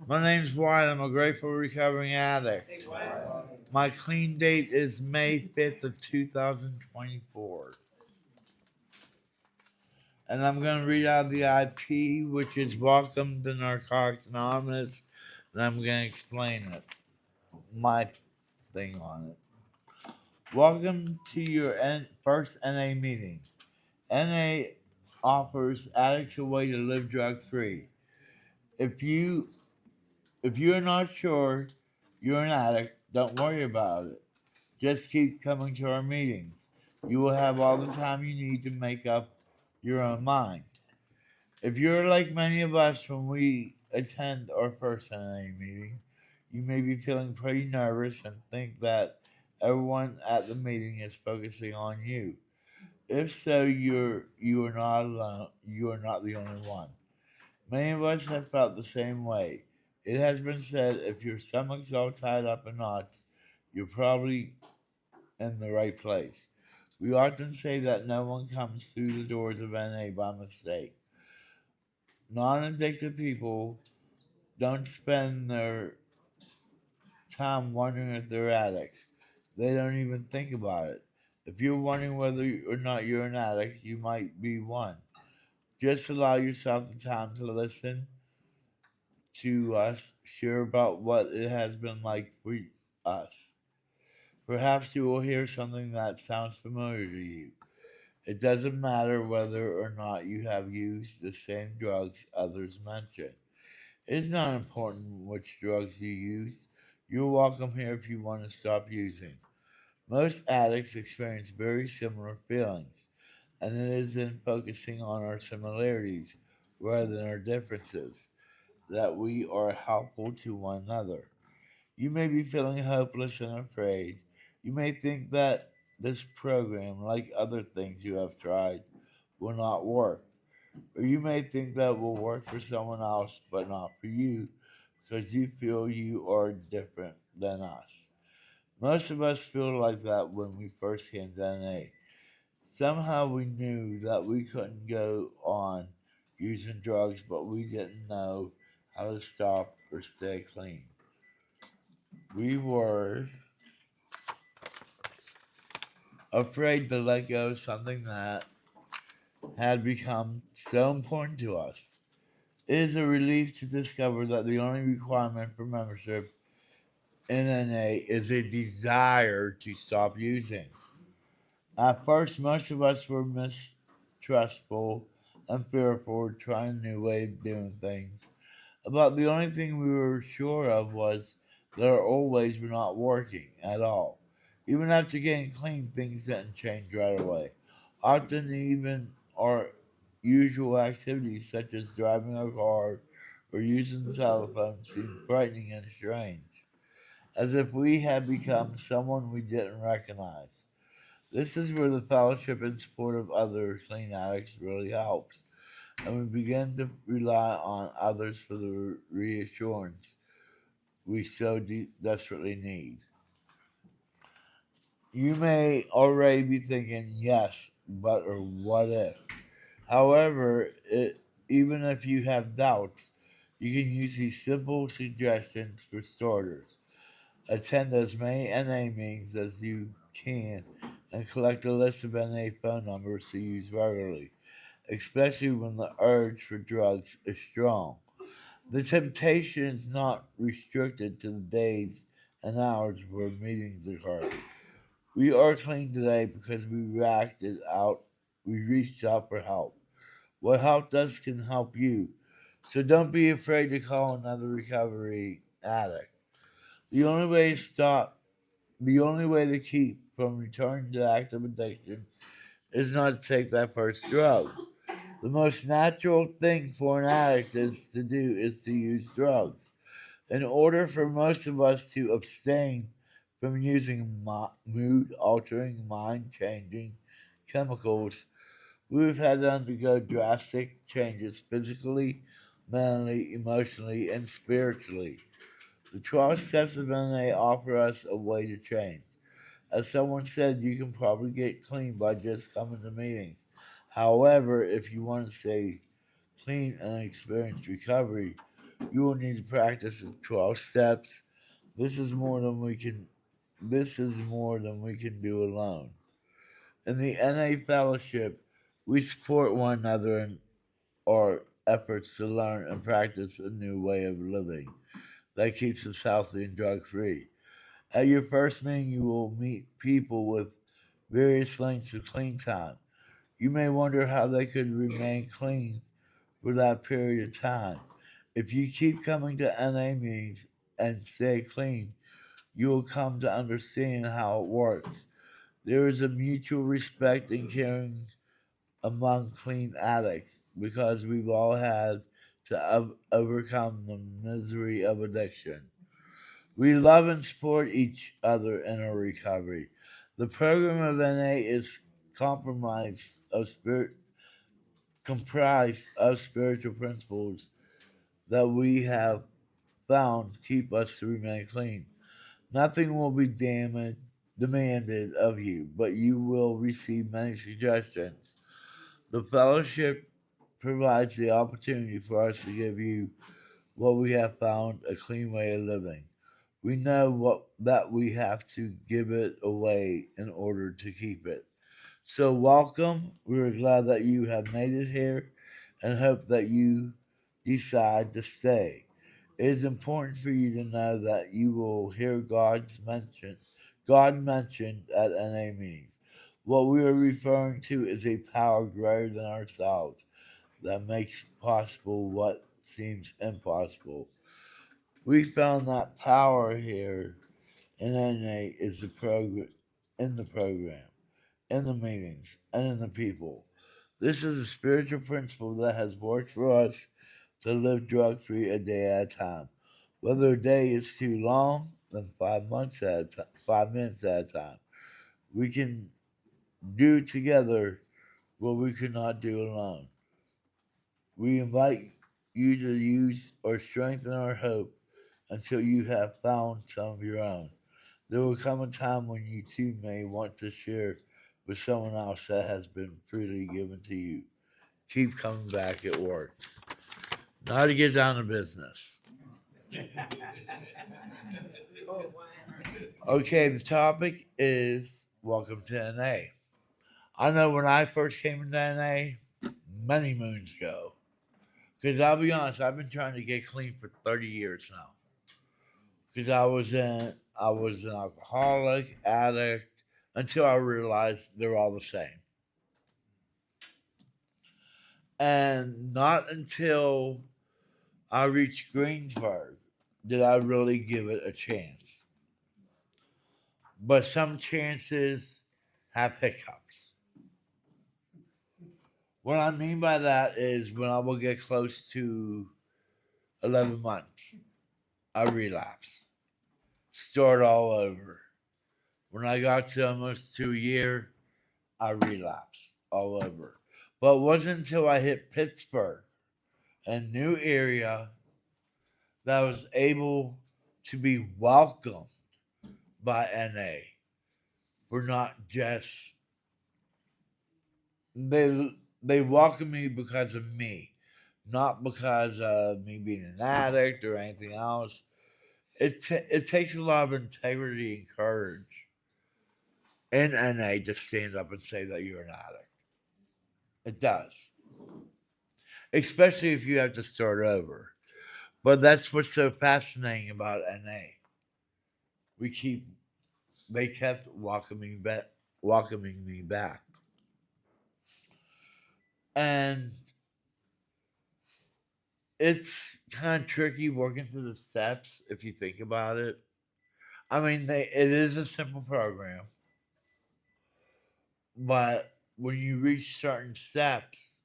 My name's Wyatt. I'm a grateful recovering addict. My clean date is May 5th of 2024. And I'm going to read out the IP, which is Welcome to Narcotics Anonymous, and I'm going to explain it. My thing on it. Welcome to your first NA meeting. NA offers addicts a way to live drug free. If you if you're not sure you're an addict, don't worry about it. Just keep coming to our meetings. You will have all the time you need to make up your own mind. If you're like many of us when we attend our first NA meeting, you may be feeling pretty nervous and think that everyone at the meeting is focusing on you. If so, you are not alone. You are not the only one. Many of us have felt the same way. It has been said if your stomach's all tied up in knots, you're probably in the right place. We often say that no one comes through the doors of NA by mistake. Non addicted people don't spend their time wondering if they're addicts. They don't even think about it. If you're wondering whether or not you're an addict, you might be one. Just allow yourself the time to listen to us, share about what it has been like for us. Perhaps you will hear something that sounds familiar to you. It doesn't matter whether or not you have used the same drugs others mention. It's not important which drugs you use. You're welcome here if you want to stop using. Most addicts experience very similar feelings, and it is in focusing on our similarities rather than our differences that we are helpful to one another. You may be feeling hopeless and afraid. You may think that this program, like other things you have tried, will not work. Or you may think that it will work for someone else, but not for you, because you feel you are different than us. Most of us feel like that when we first came to NA. Somehow we knew that we couldn't go on using drugs, but we didn't know how to stop or stay clean. We were afraid to let go of something that had become so important to us. It is a relief to discover that the only requirement for membership in NA is a desire to stop using. At first, most of us were mistrustful and fearful, trying a new way of doing things. About the only thing we were sure of was that our old ways were not working at all. Even after getting clean, things didn't change right away. Often, even our usual activities, such as driving a car or using the telephone, seemed frightening and strange, as if we had become someone we didn't recognize. This is where the fellowship and support of other clean addicts really helps, and we begin to rely on others for the reassurance we so desperately need. You may already be thinking, yes, but or what if? However, even if you have doubts, you can use these simple suggestions for starters. Attend as many NA meetings as you can and collect a list of NA phone numbers to use regularly, especially when the urge for drugs is strong. The temptation is not restricted to the days and hours where meetings occur. We are clean today because we reached out for help. What helped us can help you. So don't be afraid to call another recovery addict. The only way to stop, the only way to keep from returning to active addiction is not to take that first drug. The most natural thing for an addict is to do is to use drugs. In order for most of us to abstain from using mood altering, mind changing chemicals, we've had to undergo drastic changes physically, mentally, emotionally, and spiritually. The 12 steps of NA offer us a way to change. As someone said, you can probably get clean by just coming to meetings. However, if you want to stay clean and experience recovery, You will need to practice the 12 steps. This is more than we can this is more than we can do alone. In the NA fellowship, we support one another in our efforts to learn and practice a new way of living that keeps us healthy and drug free. At your first meeting, you will meet people with various lengths of clean time. You may wonder how they could remain clean for that period of time. If you keep coming to NA meetings and stay clean, you will come to understand how it works. There is a mutual respect and caring among clean addicts because we've all had to overcome the misery of addiction. We love and support each other in our recovery. The program of NA is compromised of spirit, comprised of spiritual principles that we have found keep us to remain clean. Nothing will be demanded of you, but you will receive many suggestions. The fellowship provides the opportunity for us to give you what we have found a clean way of living. We know what that we have to give it away in order to keep it. So welcome. We're glad that you have made it here and hope that you decide to stay. It is important for you to know that you will hear God mentioned at NA meetings. What we are referring to is a power greater than ourselves that makes possible what seems impossible. We found that power here in NA is the program, in the meetings, and in the people. This is a spiritual principle that has worked for us to live drug free a day at a time. Whether a day is too long, then 5 months at a time, 5 minutes at a time. We can do together what we could not do alone. We invite you to use or strengthen our hope until you have found some of your own. There will come a time when you too may want to share with someone else that has been freely given to you. Keep coming back at work. Now to get down to business. Okay, the topic is welcome to NA. I know when I first came into NA, many moons ago, because I'll be honest, I've been trying to get clean for 30 years now. Because I was an alcoholic, addict, until I realized they're all the same. And not until I reached Greensburg did I really give it a chance. But some chances have hiccups. What I mean by that is when I will get close to 11 months, I relapse, start all over. When I got to almost 2 year, I relapsed all over. But it wasn't until I hit Pittsburgh, a new area, that I was able to be welcomed by NA. We're not just they welcome me because of me, not because of me being an addict or anything else. It takes a lot of integrity and courage in NA to stand up and say that you're an addict. It does, especially if you have to start over. But that's what's so fascinating about NA. We keep they kept welcoming me back, and it's kind of tricky working through the steps if you think about it. I mean, it is a simple program, but when you reach certain steps,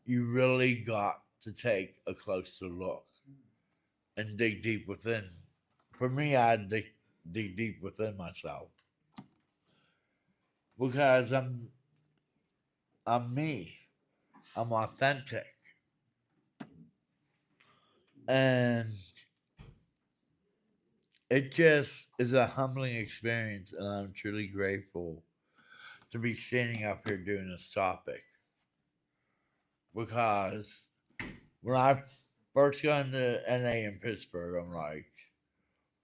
you really got to take a closer look and dig deep within. For me, dig deep within myself because I'm me. I'm authentic, and it just is a humbling experience, and I'm truly grateful to be standing up here doing this topic because when I First going to NA in Pittsburgh, I'm like,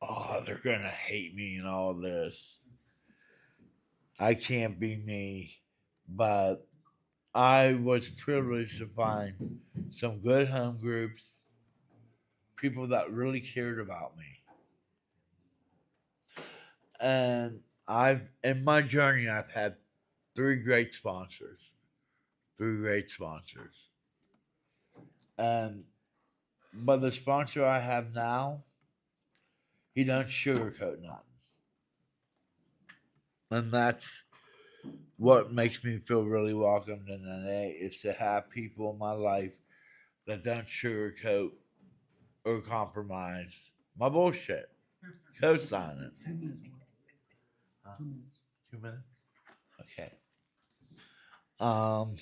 oh, they're gonna hate me and all this. I can't be me, but I was privileged to find some good home groups, people that really cared about me. And in my journey, I've had three great sponsors. Three great sponsors. And, but the sponsor I have now, he don't sugarcoat nothing. And that's what makes me feel really welcomed in NA is to have people in my life that don't sugarcoat or compromise my bullshit. Co-sign it. 2 minutes. Huh? 2 minutes. 2 minutes? Okay. Um,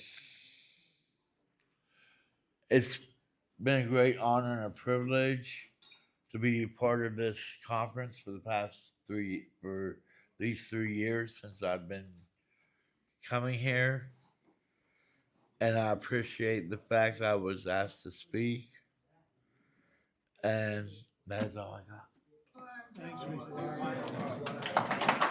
it's been a great honor and a privilege to be part of this conference for these 3 years since I've been coming here. And I appreciate the fact that I was asked to speak. And that is all I got. Thanks, Mr.